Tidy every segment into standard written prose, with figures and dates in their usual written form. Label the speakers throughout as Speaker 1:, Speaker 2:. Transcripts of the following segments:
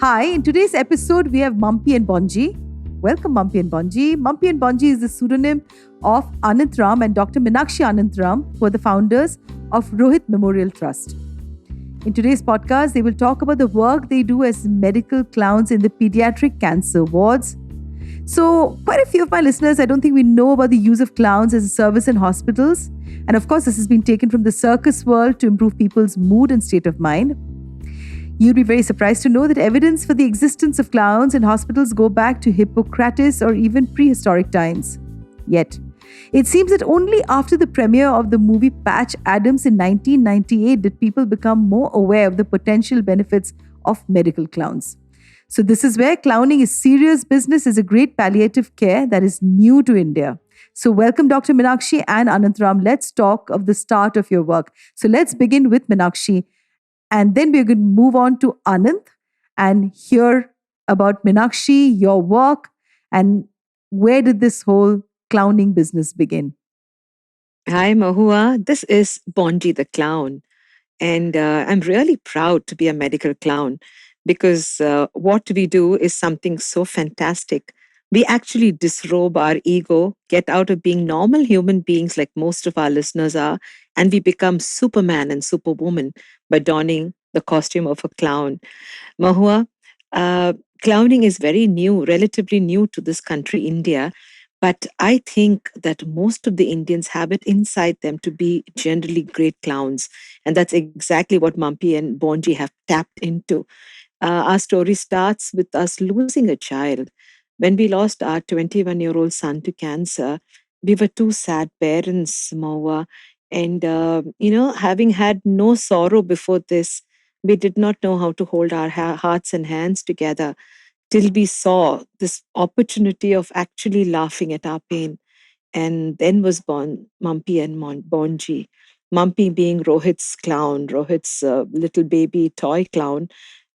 Speaker 1: Hi, in today's episode, we have Mumpy and Bonji. Welcome, Mumpy and Bonji. Mumpy and Bonji is the pseudonym of Anantram and Dr. Meenakshi Anantram, who are the founders of Rohit Memorial Trust. In today's podcast, they will talk about the work they do as medical clowns in the pediatric cancer wards. So, quite a few of my listeners, I don't think we know about the use of clowns as a service in hospitals. And of course, this has been taken from the circus world to improve people's mood and state of mind. You'll be very surprised to know that evidence for the existence of clowns in hospitals go back to Hippocrates or even prehistoric times. Yet, it seems that only after the premiere of the movie Patch Adams in 1998 did people become more aware of the potential benefits of medical clowns. So this is where clowning is serious business, is a great palliative care that is new to India. So welcome Dr. Meenakshi and Anantram. Let's talk of the start of your work. So let's begin with Meenakshi. And then we're going to move on to Ananth and hear about Meenakshi, your work, and where did this whole clowning business begin?
Speaker 2: Hi, Mohua. This is Bonji the clown. And I'm really proud to be a medical clown because what we do is something so fantastic. We actually disrobe our ego, get out of being normal human beings like most of our listeners are, and we become Superman and Superwoman by donning the costume of a clown. Mahua, uh, clowning is very new, relatively new to this country, India. But I think that most of the Indians have it inside them to be generally great clowns. And that's exactly what Mumpy and Bonji have tapped into. Our story starts with us losing a child. When we lost our 21-year-old son to cancer, we were two sad parents, Mahua. And, having had no sorrow before this, we did not know how to hold our hearts and hands together till we saw this opportunity of actually laughing at our pain. And then was born Mumpy and Bonji. Mumpy being Rohit's clown, Rohit's little baby toy clown.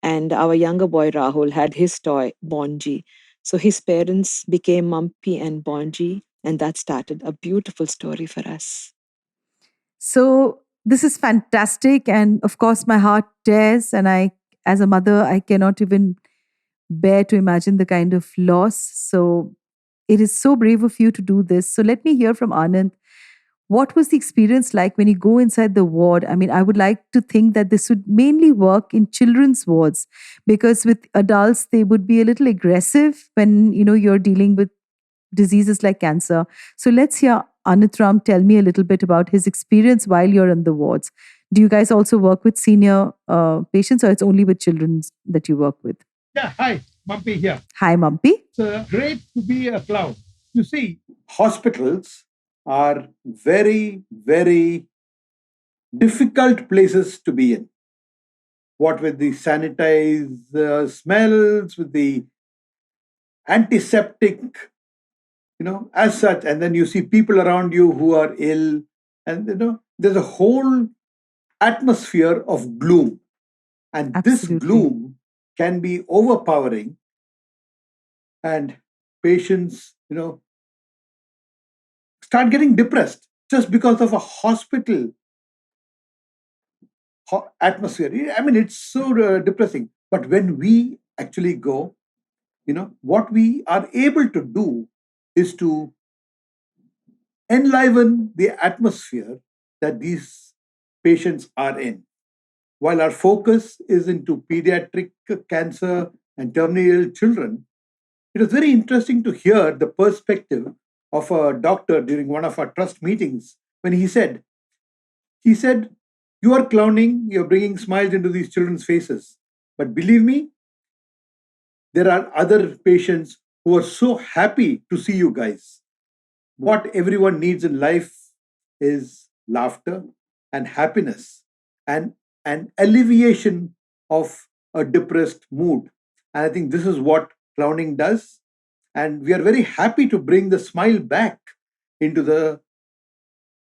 Speaker 2: And our younger boy Rahul had his toy, Bonji. So his parents became Mumpy and Bonji. And that started a beautiful story for us.
Speaker 1: So this is fantastic. And of course, my heart tears. And as a mother, I cannot even bear to imagine the kind of loss. So it is so brave of you to do this. So let me hear from Anand. What was the experience like when you go inside the ward? I mean, I would like to think that this would mainly work in children's wards because with adults, they would be a little aggressive when, you're dealing with diseases like cancer. So let's hear Anantram tell me a little bit about his experience while you're in the wards. Do you guys also work with senior patients or it's only with children that you work with?
Speaker 3: Yeah, hi, Mumpy here.
Speaker 1: Hi, Mumpy.
Speaker 3: It's great to be a clown. You see, hospitals are very, very difficult places to be in. What with the sanitized smells, with the antiseptic, as such, and then you see people around you who are ill, and there's a whole atmosphere of gloom, and this
Speaker 1: Absolutely.
Speaker 3: gloom can be overpowering, and patients, start getting depressed just because of a hospital atmosphere. I mean, it's so depressing. But when we actually go, what we are able to do is to enliven the atmosphere that these patients are in. While our focus is into pediatric cancer and terminal children, it was very interesting to hear the perspective of a doctor during one of our trust meetings when he said, you are clowning, you're bringing smiles into these children's faces. But believe me, there are other patients who are so happy to see you guys. What everyone needs in life is laughter and happiness and an alleviation of a depressed mood. And I think this is what clowning does. And we are very happy to bring the smile back into the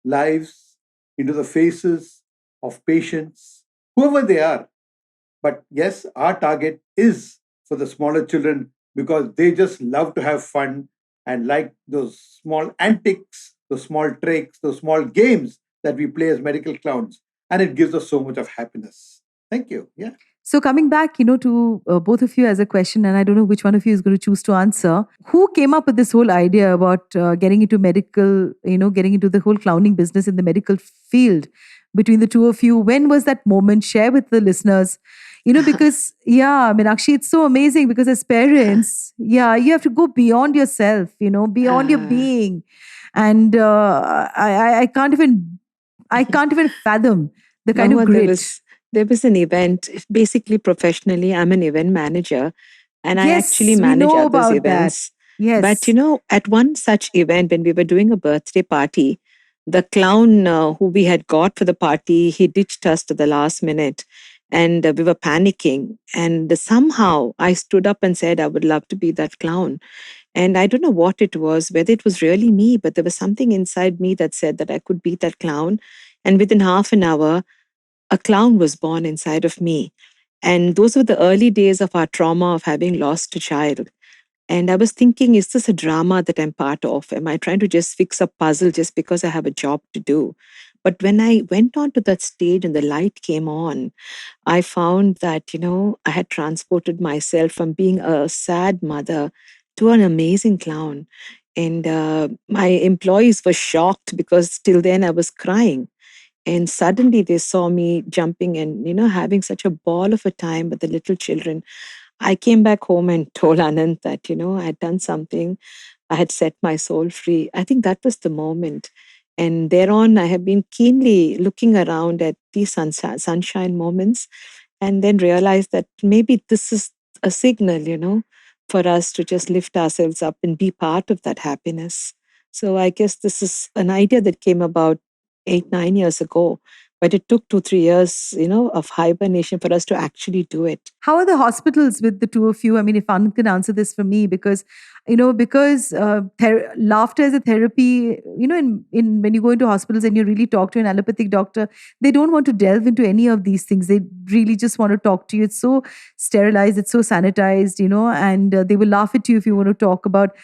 Speaker 3: lives, into the faces of patients, whoever they are. But yes, our target is for the smaller children because they just love to have fun and like those small antics, those small tricks, those small games that we play as medical clowns. And it gives us so much of happiness. Thank you. Yeah.
Speaker 1: So coming back, to both of you as a question, and I don't know which one of you is going to choose to answer. Who came up with this whole idea about getting into medical, getting into the whole clowning business in the medical field between the two of you? When was that moment? Share with the listeners. Because yeah, Meenakshi, it's so amazing because as parents, yeah, you have to go beyond yourself, beyond your
Speaker 2: Uh,
Speaker 1: being, and I can't even fathom the kind of
Speaker 2: Mahua,
Speaker 1: grit.
Speaker 2: there was an event. Basically, professionally, I'm an event manager, and I actually
Speaker 1: Yes, we
Speaker 2: manage
Speaker 1: know
Speaker 2: others'
Speaker 1: about that.
Speaker 2: events. But
Speaker 1: Yes.
Speaker 2: at one such event, when we were doing a birthday party, the clown who we had got for the party, he ditched us to the last minute, and we were panicking. And somehow, I stood up and said, "I would love to be that clown." And I don't know what it was, whether it was really me, but there was something inside me that said that I could be that clown. And within half an hour, a clown was born inside of me. And those were the early days of our trauma of having lost a child. And I was thinking, is this a drama that I'm part of? Am I trying to just fix a puzzle just because I have a job to do? But when I went on to that stage and the light came on, I found that, I had transported myself from being a sad mother to an amazing clown. And my employees were shocked because till then I was crying. And suddenly they saw me jumping and, having such a ball of a time with the little children. I came back home and told Anand that, I had done something. I had set my soul free. I think that was the moment. And thereon, I have been keenly looking around at these sunshine moments and then realized that maybe this is a signal, for us to just lift ourselves up and be part of that happiness. So I guess this is an idea that came about 8, 9 years ago, but it took 2, 3 years, of hibernation for us to actually do it.
Speaker 1: How are the hospitals with the two of you? I mean, if Anand can answer this for me, because laughter as a therapy, in when you go into hospitals and you really talk to an allopathic doctor, they don't want to delve into any of these things. They really just want to talk to you. It's so sterilized, it's so sanitized, and they will laugh at you if you want to talk about.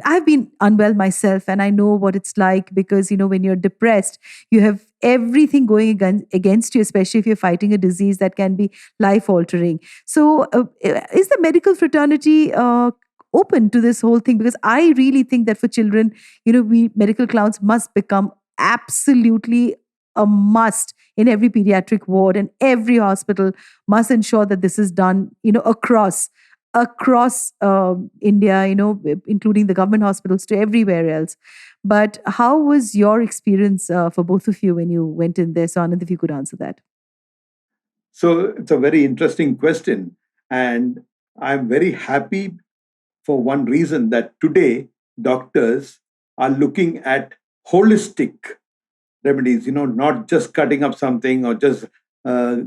Speaker 1: I've been unwell myself and I know what it's like because, when you're depressed, you have everything going against you, especially if you're fighting a disease that can be life altering. So, is the medical fraternity open to this whole thing? Because I really think that for children, we medical clowns must become absolutely a must in every pediatric ward, and every hospital must ensure that this is done, across India, including the government hospitals to everywhere else. But how was your experience for both of you when you went in there? So, Anand, if you could answer that.
Speaker 3: So it's a very interesting question. And I'm very happy for one reason that today doctors are looking at holistic remedies, not just cutting up something or just uh,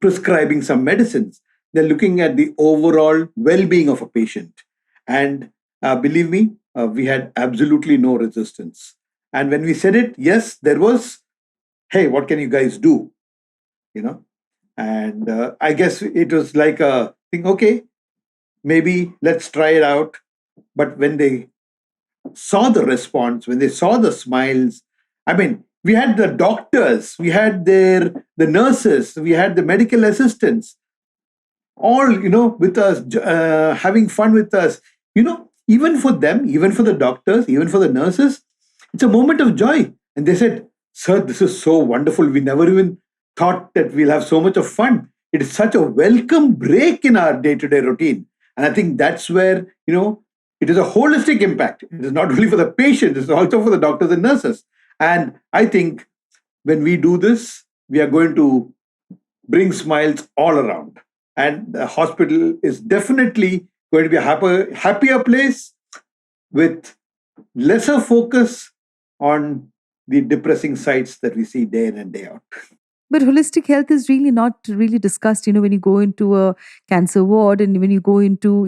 Speaker 3: prescribing some medicines. They're looking at the overall well being of a patient. And believe me, we had absolutely no resistance. And when we said it, yes, there was, hey, what can you guys do? You know, and I guess it was like a thing, okay, maybe let's try it out. But when they saw the response, when they saw the smiles, I mean, we had the doctors, we had the nurses, we had the medical assistants, all with us, having fun with us. Even for them, even for the doctors, even for the nurses, it's a moment of joy. And they said, "Sir, this is so wonderful. We never even thought that we'll have so much of fun. It is such a welcome break in our day-to-day routine." And I think that's where it is a holistic impact. It is not only for the patient, it's also for the doctors and nurses. And I think when we do this, we are going to bring smiles all around. And the hospital is definitely going to be a happier place with lesser focus on the depressing sights that we see day in and day out.
Speaker 1: But holistic health is really not really discussed, when you go into a cancer ward and when you go into,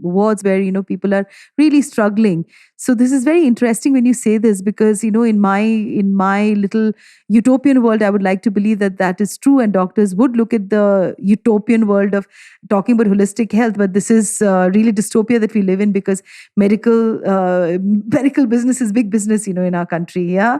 Speaker 1: wards where, people are really struggling. So this is very interesting when you say this, because in my little utopian world, I would like to believe that that is true, and doctors would look at the utopian world of talking about holistic health. But this is really dystopia that we live in, because medical business is big business, in our country. Yeah.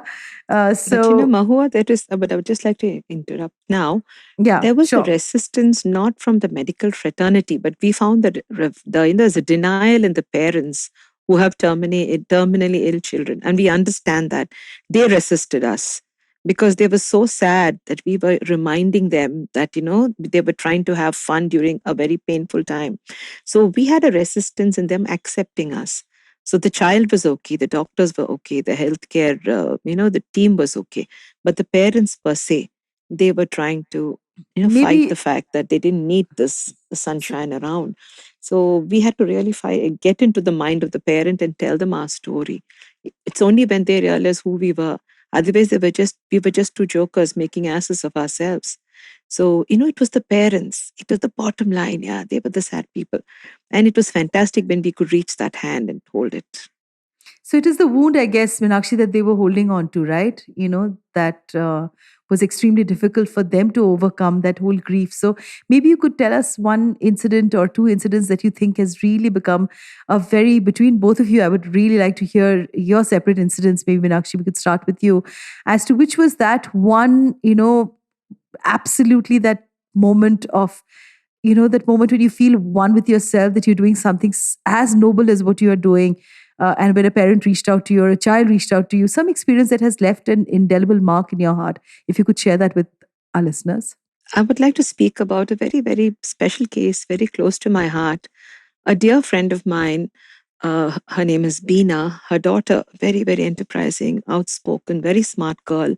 Speaker 2: But
Speaker 1: So
Speaker 2: Mahua, but I would just like to interrupt now.
Speaker 1: yeah,
Speaker 2: There was a
Speaker 1: sure.
Speaker 2: resistance not from the medical fraternity, but we found that there's a denial in the parents who have terminally ill children. And we understand that. They resisted us because they were so sad that we were reminding them that, they were trying to have fun during a very painful time. So we had a resistance in them accepting us. So the child was okay, the doctors were okay, the healthcare, the team was okay. But the parents per se, they were trying to fight the
Speaker 1: Maybe.
Speaker 2: fact that they didn't need this sunshine around. So we had to really get into the mind of the parent and tell them our story. It's only when they realize who we were. Otherwise, we were just two jokers making asses of ourselves. So, it was the parents. It was the bottom line. Yeah, they were the sad people. And it was fantastic when we could reach that hand and hold it.
Speaker 1: So it is the wound, I guess, Meenakshi, that they were holding on to, right? That was extremely difficult for them to overcome, that whole grief. So maybe you could tell us one incident or two incidents that you think has really become between both of you. I would really like to hear your separate incidents. Maybe, Meenakshi, we could start with you as to which was that one, absolutely that moment of, that moment when you feel one with yourself, that you're doing something as noble as what you are doing, and when a parent reached out to you or a child reached out to you, some experience that has left an indelible mark in your heart. If you could share that with our listeners.
Speaker 2: I would like to speak about a very, very special case, very close to my heart. A dear friend of mine, her name is Beena. Her daughter, very, very enterprising, outspoken, very smart girl,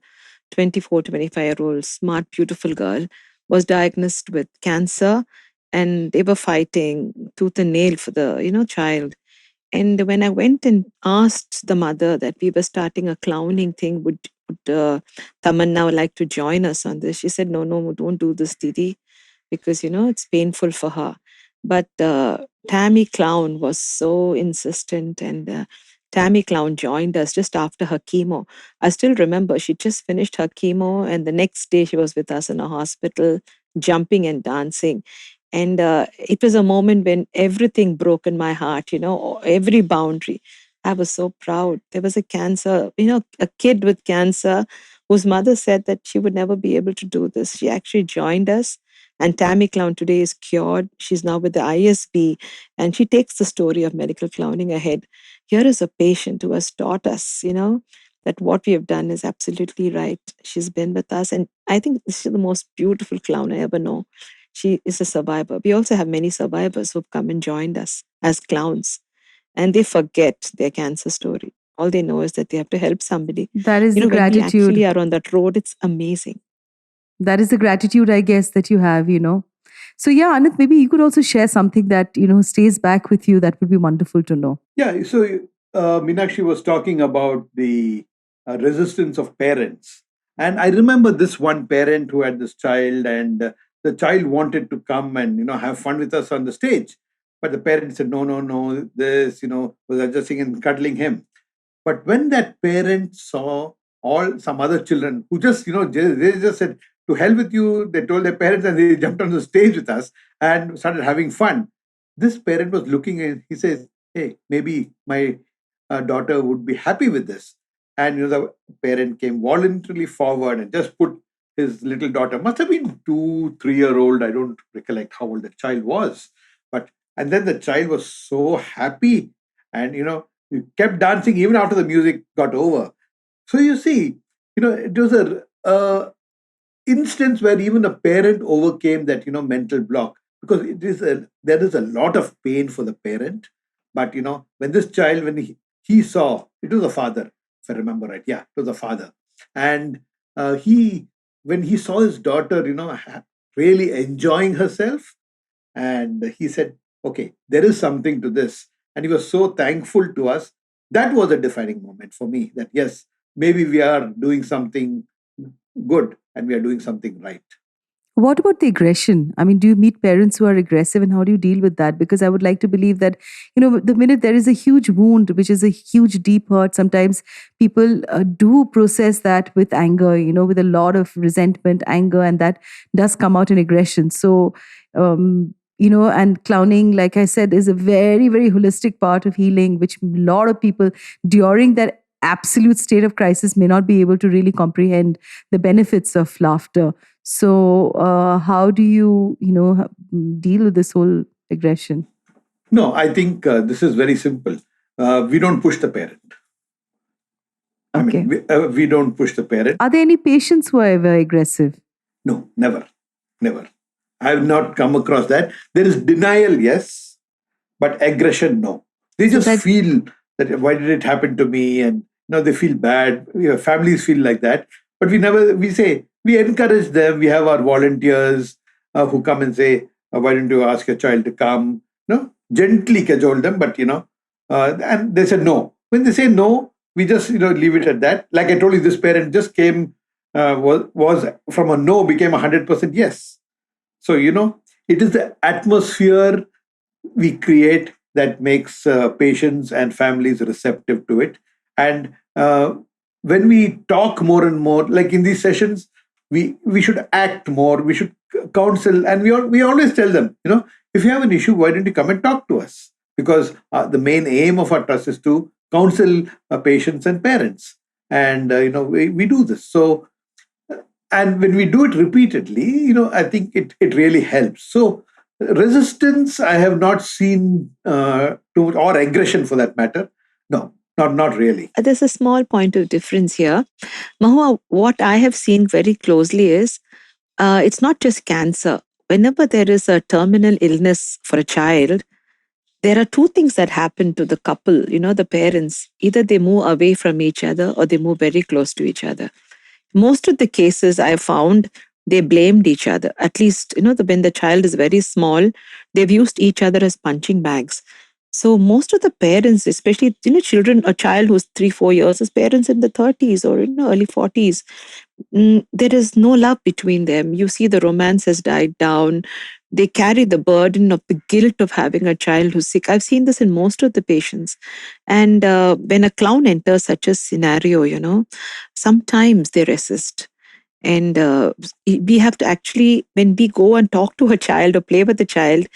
Speaker 2: 24, 25-year-old, smart, beautiful girl, was diagnosed with cancer, and they were fighting tooth and nail for the, child. And when I went and asked the mother that we were starting a clowning thing, would Tamanna like to join us on this? She said, no, no, don't do this, Didi, because, it's painful for her. But Tammy Clown was so insistent, and Tammy Clown joined us just after her chemo. I still remember she just finished her chemo, and the next day she was with us in a hospital, jumping and dancing. And it was a moment when everything broke in my heart, every boundary. I was so proud. There was a kid with cancer whose mother said that she would never be able to do this. She actually joined us. And Tammy Clown today is cured. She's now with the ISB, and she takes the story of medical clowning ahead. Here is a patient who has taught us, that what we have done is absolutely right. She's been with us. And I think this is the most beautiful clown I ever know. She is a survivor. We also have many survivors who've come and joined us as clowns, and they forget their cancer story. All they know is that they have to help somebody.
Speaker 1: That is the
Speaker 2: When we
Speaker 1: gratitude.
Speaker 2: actually are on that road, it's amazing.
Speaker 1: That is the gratitude, I guess, that you have. So yeah, Anant, maybe you could also share something that, stays back with you. That would be wonderful to know.
Speaker 3: Yeah, so Meenakshi was talking about the resistance of parents. And I remember this one parent who had this child, and the child wanted to come and, have fun with us on the stage. But the parents said, no, no, no, this, was adjusting and cuddling him. But when that parent saw some other children who just, they just said, to hell with you, they told their parents and they jumped on the stage with us and started having fun. This parent was looking and he says, hey, maybe my daughter would be happy with this. And, the parent came voluntarily forward and just put his little daughter, must have been 2, 3 year old. I don't recollect how old the child was. And then the child was so happy and, he kept dancing even after the music got over. So you see, it was a instance where even a parent overcame that, mental block, because there is a lot of pain for the parent. But, when this child, when he saw, it was a father, if I remember right. Yeah, it was a father. And when he saw his daughter, really enjoying herself, and he said, okay, there is something to this. And he was so thankful to us. That was a defining moment for me, that yes, maybe we are doing something good and we are doing something right.
Speaker 1: What about the aggression? I mean, do you meet parents who are aggressive and how do you deal with that? Because I would like to believe that, the minute there is a huge wound, which is a huge deep hurt, sometimes people do process that with anger, with a lot of resentment, anger, and that does come out in aggression. So, and clowning, like I said, is a very, very holistic part of healing, which a lot of people during that absolute state of crisis may not be able to really comprehend the benefits of laughter. So, how do you, deal with this whole aggression?
Speaker 3: No, I think this is very simple. We don't push the parent. I
Speaker 1: Okay.
Speaker 3: mean, we don't push the parent.
Speaker 1: Are there any patients who are ever aggressive?
Speaker 3: No, never, never. I have not come across that. There is denial, yes, but aggression, no. They
Speaker 1: So
Speaker 3: just
Speaker 1: that-
Speaker 3: feel that why did it happen to me, and they feel bad. Families feel like that, but we encourage them. We have our volunteers who come and say, why don't you ask your child to come? Gently cajole them, but and they said no. When they say no, we just leave it at that. Like I told you, this parent just came was from a no became 100% yes. So it is the atmosphere we create that makes patients and families receptive to it. And when we talk more and more, like in these sessions, we should act more. We should counsel, and we always tell them, if you have an issue, why don't you come and talk to us? Because the main aim of our trust is to counsel patients and parents, and we do this. So, and when we do it repeatedly, I think it really helps. So resistance I have not seen to, or aggression for that matter. No, not really.
Speaker 2: There's a small point of difference here. Mahua, what I have seen very closely is it's not just cancer. Whenever there is a terminal illness for a child, there are two things that happen to the couple, the parents. Either they move away from each other or they move very close to each other. Most of the cases I found, they blamed each other. At least, when the child is very small, they've used each other as punching bags. So most of the parents, especially, children, a child who's 3-4 years, his parents in the 30s or early 40s, there is no love between them. You see the romance has died down. They carry the burden of the guilt of having a child who's sick. I've seen this in most of the patients. And when a clown enters such a scenario, sometimes they resist. And we have to actually, when we go and talk to a child or play with the child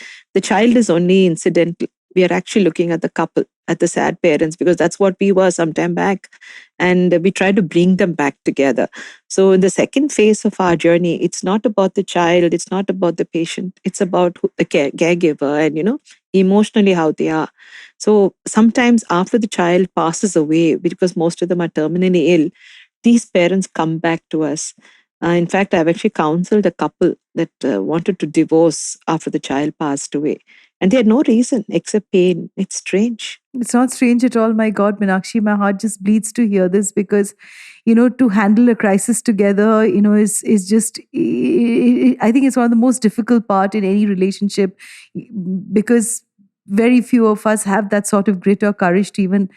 Speaker 2: is only incidental. We are actually looking at the couple, at the sad parents, because that's what we were some time back. And we try to bring them back together. So in the second phase of our journey, it's not about the child, it's not about the patient, it's about the caregiver and, emotionally how they are. So sometimes after the child passes away, because most of them are terminally ill, these parents come back to us. In fact, I've actually counseled a couple that wanted to divorce after the child passed away. And they had no reason except pain. It's strange.
Speaker 1: It's not strange at all. My God, Meenakshi, my heart just bleeds to hear this because, to handle a crisis together, is just, I think it's one of the most difficult part in any relationship because very few of us have that sort of grit or courage to even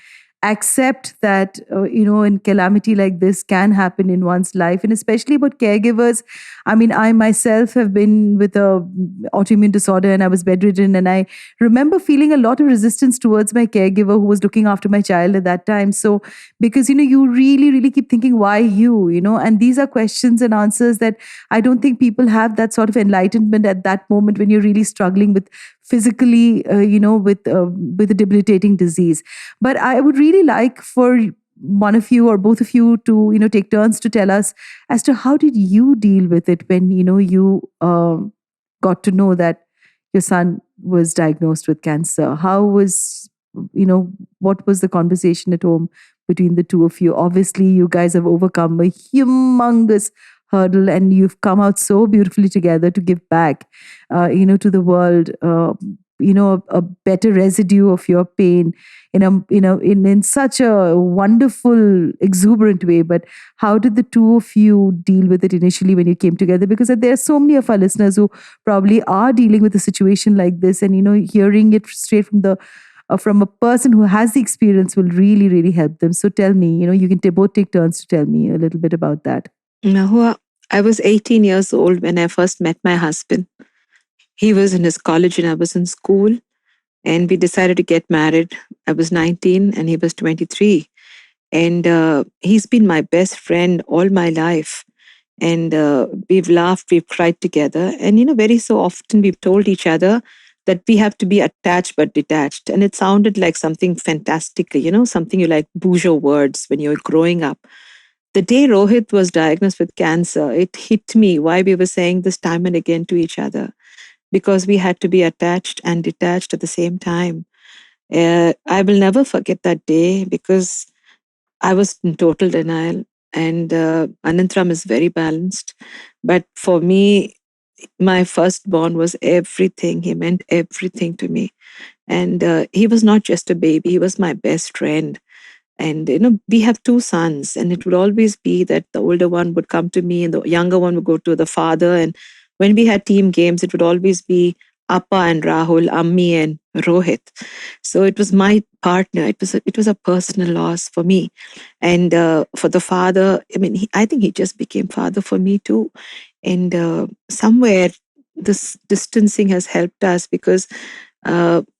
Speaker 1: accept that in calamity like this can happen in one's life, and especially about caregivers. I mean, I myself have been with a autoimmune disorder and I was bedridden, and I remember feeling a lot of resistance towards my caregiver who was looking after my child at that time. So because you really really keep thinking, why you, and these are questions and answers that I don't think people have that sort of enlightenment at that moment when you're really struggling with physically with a debilitating disease. But I would really like for one of you or both of you to take turns to tell us as to how did you deal with it when you got to know that your son was diagnosed with cancer. How was what was the conversation at home between the two of you? Obviously you guys have overcome a humongous hurdle and you've come out so beautifully together to give back to the world, a better residue of your pain in such a wonderful exuberant way. But how did the two of you deal with it initially when you came together? Because there are so many of our listeners who probably are dealing with a situation like this, and hearing it straight from a person who has the experience will really really help them. So tell me, you can both take turns to tell me a little bit about that.
Speaker 2: Mahua, I was 18 years old when I first met my husband. He was in his college and I was in school, and we decided to get married. I was 19 and he was 23. And he's been my best friend all my life. And we've laughed, we've cried together. And, very so often we've told each other that we have to be attached but detached. And it sounded like something fantastic, something you like bourgeois words when you're growing up. The day Rohit was diagnosed with cancer, it hit me why we were saying this time and again to each other, because we had to be attached and detached at the same time. I will never forget that day because I was in total denial. And Anantram is very balanced. But for me, my firstborn was everything. He meant everything to me. And he was not just a baby, he was my best friend. And we have two sons, and it would always be that the older one would come to me and the younger one would go to the father. And when we had team games, it would always be Appa and Rahul, Ammi and Rohit. So it was my partner. It was a personal loss for me. And for the father, I mean, I think he just became father for me too. And somewhere this distancing has helped us because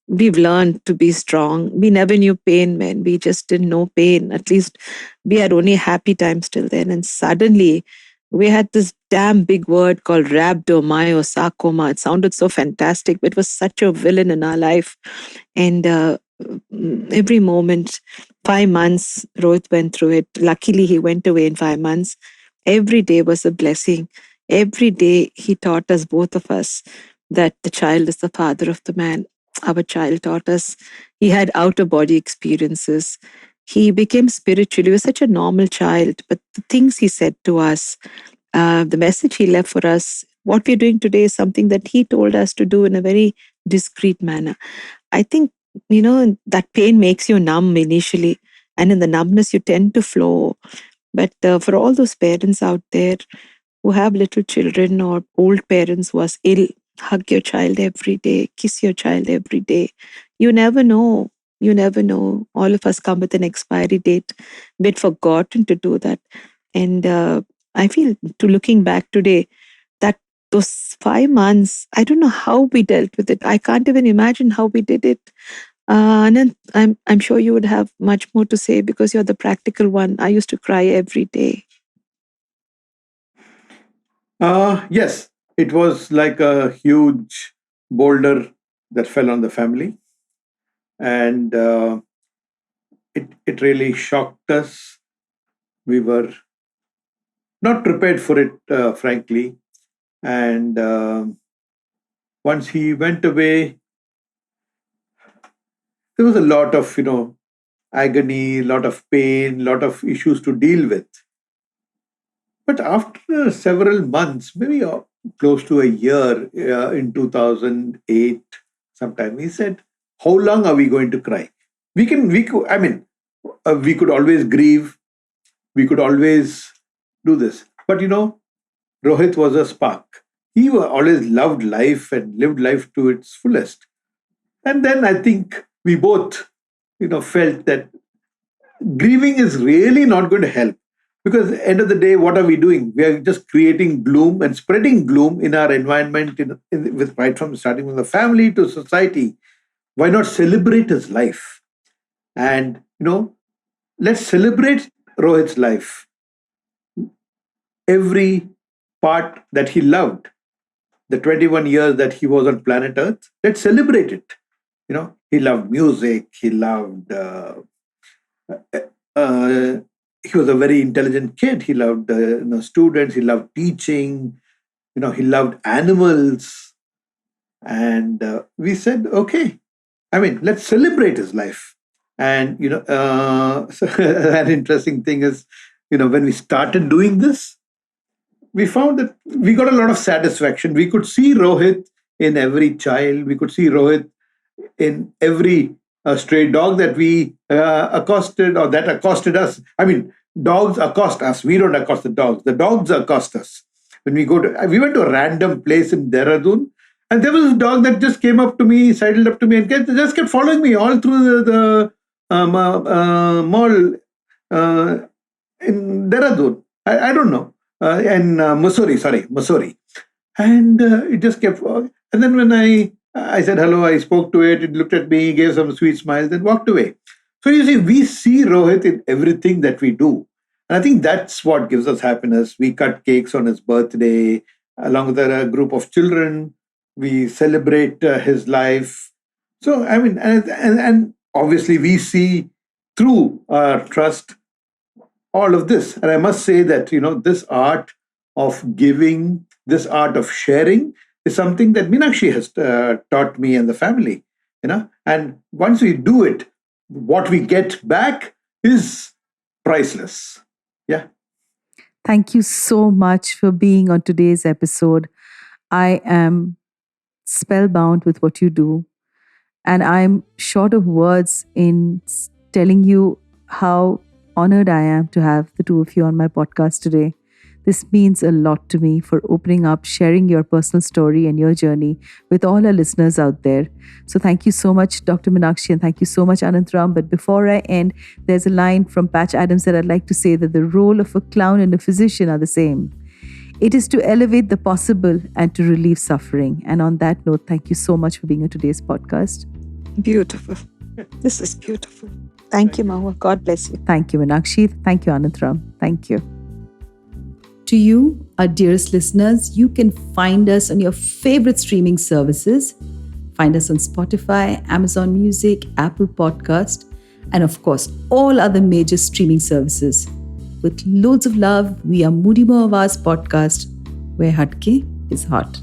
Speaker 2: we've learned to be strong. We never knew pain, man. We just didn't know pain. At least we had only happy times till then. And suddenly we had this damn big word called rhabdomyosarcoma. It sounded so fantastic, but it was such a villain in our life. And every moment, 5 months, Rohit went through it. Luckily, he went away in 5 months. Every day was a blessing. Every day he taught us, both of us, that the child is the father of the man. Our child taught us. He had outer body experiences. He became spiritual. He was such a normal child, but the things he said to us, the message he left for us, what we're doing today is something that he told us to do in a very discreet manner. I think, that pain makes you numb initially, and in the numbness, you tend to flow. But for all those parents out there who have little children or old parents who are ill, hug your child every day, kiss your child every day. You never know. You never know. All of us come with an expiry date. We'd forgotten to do that. And I feel, to looking back today, that those 5 months, I don't know how we dealt with it. I can't even imagine how we did it. Anand, I'm sure you would have much more to say because you're the practical one. I used to cry every day.
Speaker 3: Yes, it was like a huge boulder that fell on the family, and it really shocked us. We were not prepared for it, frankly. And once he went away, there was a lot of agony, a lot of pain, a lot of issues to deal with. But after several months, maybe close to a year, in 2008, sometime, he said, "How long are we going to cry? We could, I mean, we could always grieve, we could always do this. But Rohit was a spark. He always loved life and lived life to its fullest. And then I think we both, felt that grieving is really not going to help. Because at the end of the day, what are we doing? We are just creating gloom and spreading gloom in our environment, with right from starting from the family to society. Why not celebrate his life? And let's celebrate Rohit's life. Every part that he loved, the 21 years that he was on planet Earth, let's celebrate it. He loved music. He loved. Uh, he was a very intelligent kid. He loved students. He loved teaching. He loved animals. And we said, okay, I mean, let's celebrate his life. And so an interesting thing is, when we started doing this, we found that we got a lot of satisfaction. We could see Rohit in every child. We could see Rohit in every stray dog that we accosted, or that accosted us. I mean, dogs accost us. We don't accost the dogs. The dogs accost us. When we went to a random place in Dehradun, and there was a dog that just came up to me, sidled up to me, and just kept following me all through the mall in Dehradun. I don't know. Missouri. And it just kept. And then when I said hello, I spoke to it. It looked at me, gave some sweet smiles, and walked away. So you see, we see Rohit in everything that we do. And I think that's what gives us happiness. We cut cakes on his birthday, along with a group of children. We celebrate his life. So, I mean, and obviously we see through our trust all of this. And I must say that, this art of giving, this art of sharing is something that Meenakshi has taught me and the family, And once we do it, what we get back is priceless. Yeah.
Speaker 1: Thank you so much for being on today's episode. I am spellbound with what you do. And I'm short of words in telling you how honored I am to have the two of you on my podcast today. This means a lot to me for opening up, sharing your personal story and your journey with all our listeners out there. So thank you so much, Dr. Meenakshi, and thank you so much, Anantram. But before I end, there's a line from Patch Adams that I'd like to say, that the role of a clown and a physician are the same. It is to elevate the possible and to relieve suffering. And on that note, thank you so much for being on today's podcast.
Speaker 2: Beautiful. This is beautiful. Thank you, Mohua. God bless you.
Speaker 1: Thank you, Meenakshi. Thank you, Anantram. Thank you. To you, our dearest listeners, you can find us on your favorite streaming services. Find us on Spotify, Amazon Music, Apple Podcast, and of course, all other major streaming services. With loads of love, we are MoodyMo Awaaz Podcast, where Hatke is hot.